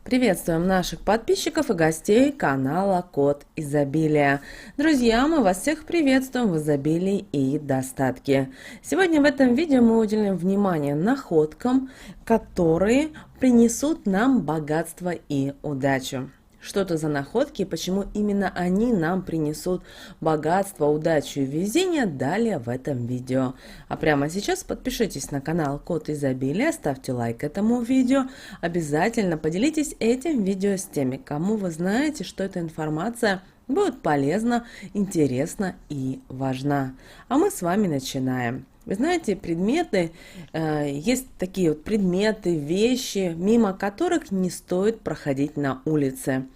Приветствуем наших подписчиков и гостей канала Код Изобилия. Друзья, мы вас всех приветствуем в изобилии и достатке. Сегодня в этом видео мы уделим внимание находкам, которые принесут нам богатство и удачу. Что это за находки и почему именно они нам принесут богатство, удачу и везение, далее в этом видео. А прямо сейчас подпишитесь на канал Код Изобилия, ставьте лайк этому видео, обязательно поделитесь этим видео с теми, кому вы знаете, что эта информация будет полезна, интересна и важна. А мы с вами начинаем. Вы знаете, предметы, есть такие вот предметы, вещи, мимо которых не стоит проходить на улице.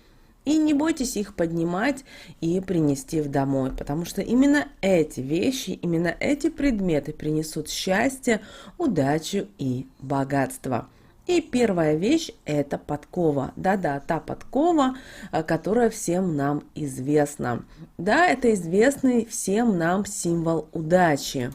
И не бойтесь их поднимать и принести в домой, потому что именно эти вещи, именно эти предметы принесут счастье, удачу и богатство. И первая вещь – это подкова. Да-да, та подкова, которая всем нам известна. Да, это известный всем нам символ удачи.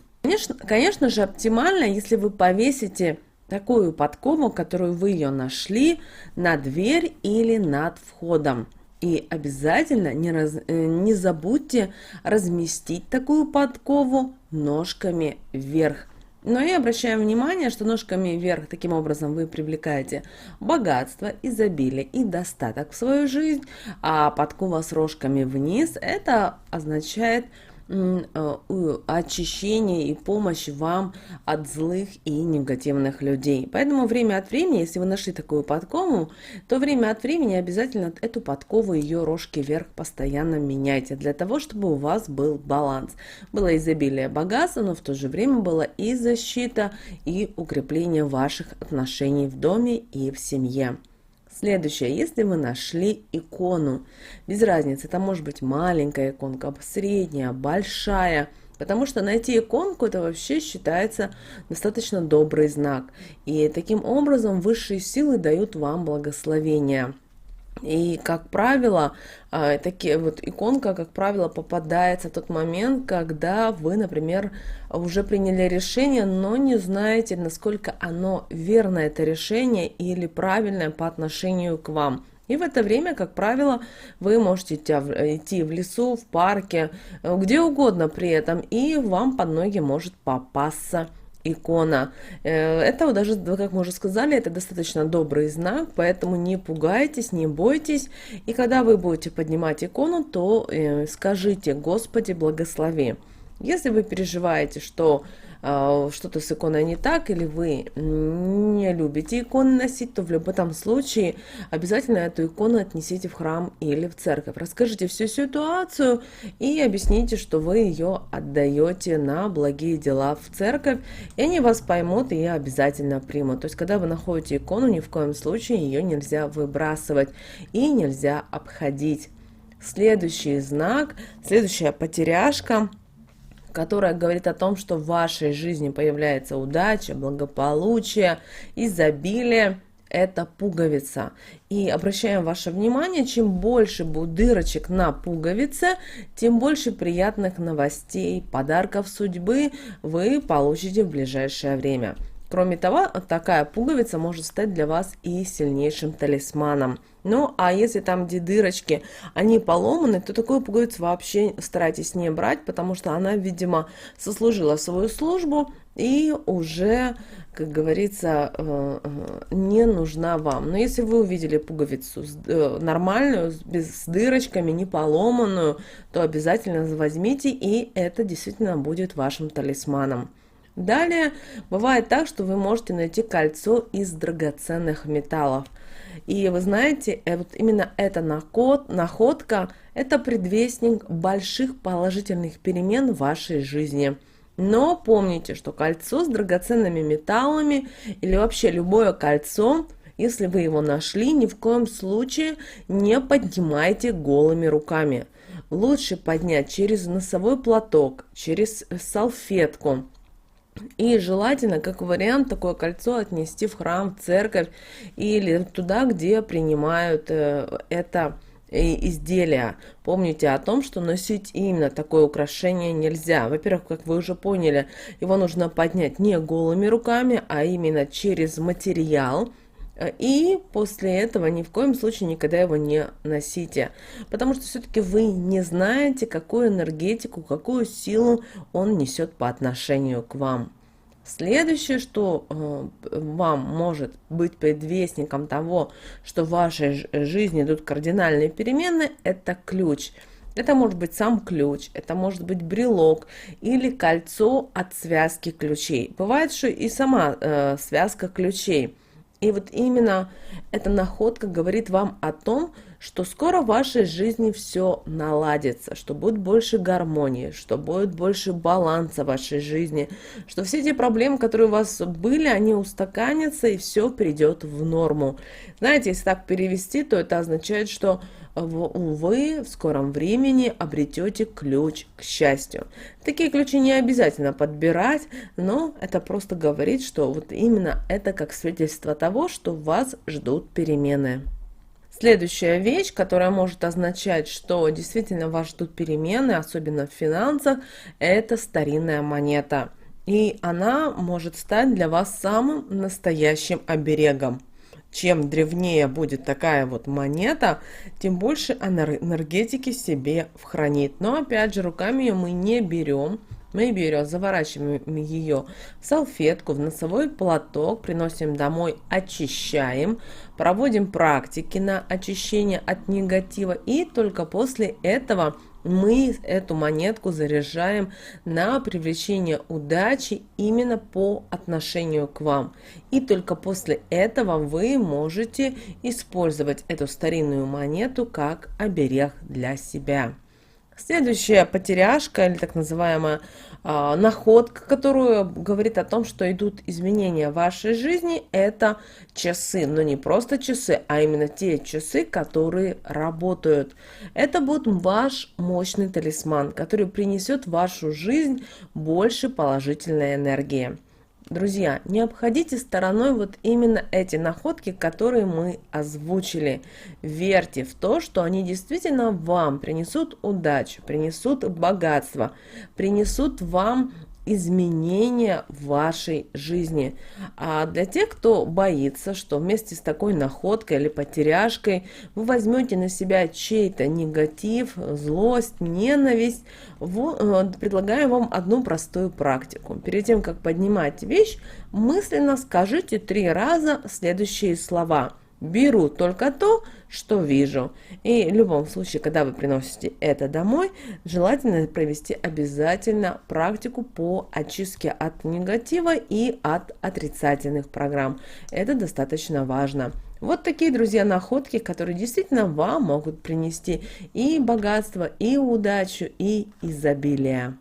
Конечно же, оптимально, если вы повесите такую подкову, которую вы ее нашли, на дверь или над входом. И обязательно не забудьте разместить такую подкову ножками вверх. Но и обращаем внимание, что ножками вверх таким образом вы привлекаете богатство, изобилие и достаток в свою жизнь, а подкова с рожками вниз – это означает очищение и помощь вам от злых и негативных людей. Поэтому время от времени, если вы нашли такую подкову, то время от времени обязательно эту подкову, ее рожки вверх постоянно меняйте, для того, чтобы у вас был баланс. Было изобилие богатства, но в то же время было и защита, и укрепление ваших отношений в доме и в семье. Следующее, если вы нашли икону, без разницы, это может быть маленькая иконка, средняя, большая, потому что найти иконку это вообще считается достаточно добрый знак. И таким образом высшие силы дают вам благословение. И, как правило, такие вот иконка, как правило, попадается в тот момент, когда вы, например, уже приняли решение, но не знаете, насколько оно верно, это решение, или правильное по отношению к вам. И в это время, как правило, вы можете идти в лесу, в парке, где угодно при этом, и вам под ноги может попасться икона. Это даже, как мы уже сказали, это достаточно добрый знак, поэтому не пугайтесь, не бойтесь. И когда вы будете поднимать икону, то скажите: «Господи, благослови». Если вы переживаете, что что-то с иконой не так, или вы не любите иконы носить, то в любом случае обязательно эту икону отнесите в храм или в церковь. Расскажите всю ситуацию и объясните, что вы ее отдаете на благие дела в церковь, и они вас поймут и обязательно примут. То есть, когда вы находите икону, ни в коем случае ее нельзя выбрасывать и нельзя обходить. Следующий знак, следующая потеряшка, которая говорит о том, что в вашей жизни появляется удача, благополучие, изобилие, это пуговица. И обращаем ваше внимание, чем больше будет дырочек на пуговице, тем больше приятных новостей, подарков судьбы вы получите в ближайшее время. Кроме того, такая пуговица может стать для вас и сильнейшим талисманом. Ну, а если там, где дырочки, они поломаны, то такую пуговицу вообще старайтесь не брать, потому что она, видимо, сослужила свою службу и уже, как говорится, не нужна вам. Но если вы увидели пуговицу нормальную, с дырочками, не поломанную, то обязательно возьмите, и это действительно будет вашим талисманом. Далее бывает так, что вы можете найти кольцо из драгоценных металлов. И вы знаете, вот именно эта находка – это предвестник больших положительных перемен в вашей жизни. Но помните, что кольцо с драгоценными металлами или вообще любое кольцо, если вы его нашли, ни в коем случае не поднимайте голыми руками. Лучше поднять через носовой платок, через салфетку. И желательно, как вариант, такое кольцо отнести в храм, в церковь или туда, где принимают это изделия. Помните о том, что носить именно такое украшение нельзя. Во-первых, как вы уже поняли, его нужно поднять не голыми руками, а именно через материал, И после этого ни в коем случае никогда его не носите, потому что все-таки вы не знаете, какую энергетику, какую силу он несет по отношению к вам. Следующее, что вам может быть предвестником того, что в вашей жизни идут кардинальные перемены, это ключ. Это может быть сам ключ, это может быть брелок или кольцо от связки ключей. Бывает, что и сама связка ключей. И вот именно эта находка говорит вам о том, что скоро в вашей жизни все наладится, что будет больше гармонии, что будет больше баланса в вашей жизни, что все эти проблемы, которые у вас были, они устаканятся и все придет в норму. Знаете, если так перевести, то это означает, что вы в скором времени обретете ключ к счастью. Такие ключи не обязательно подбирать, но это просто говорит, что вот именно это как свидетельство того, что вас ждут перемены. Следующая вещь, которая может означать, что действительно вас ждут перемены, особенно в финансах, это старинная монета. И она может стать для вас самым настоящим оберегом. Чем древнее будет такая вот монета, тем больше энергетики себе хранит. Но опять же, руками ее мы не берем. Мы ее берем, заворачиваем ее в салфетку, в носовой платок, приносим домой, очищаем, проводим практики на очищение от негатива. И только после этого мы эту монетку заряжаем на привлечение удачи именно по отношению к вам. И только после этого вы можете использовать эту старинную монету как оберег для себя. Следующая потеряшка или так называемая находка, которая говорит о том, что идут изменения в вашей жизни, это часы. Но не просто часы, а именно те часы, которые работают. Это будет ваш мощный талисман, который принесет в вашу жизнь больше положительной энергии. Друзья, не обходите стороной вот именно эти находки, которые мы озвучили. Верьте в то, что они действительно вам принесут удачу, принесут богатство, принесут вам изменения в вашей жизни. А для тех, кто боится, что вместе с такой находкой или потеряшкой вы возьмете на себя чей-то негатив, злость, ненависть, предлагаю вам одну простую практику. Перед тем, как поднимать вещь, мысленно скажите 3 раза следующие слова. Беру только то, что вижу. И в любом случае, когда вы приносите это домой, желательно провести обязательно практику по очистке от негатива и от отрицательных программ. Это достаточно важно. Вот такие, друзья, находки, которые действительно вам могут принести и богатство, и удачу, и изобилие.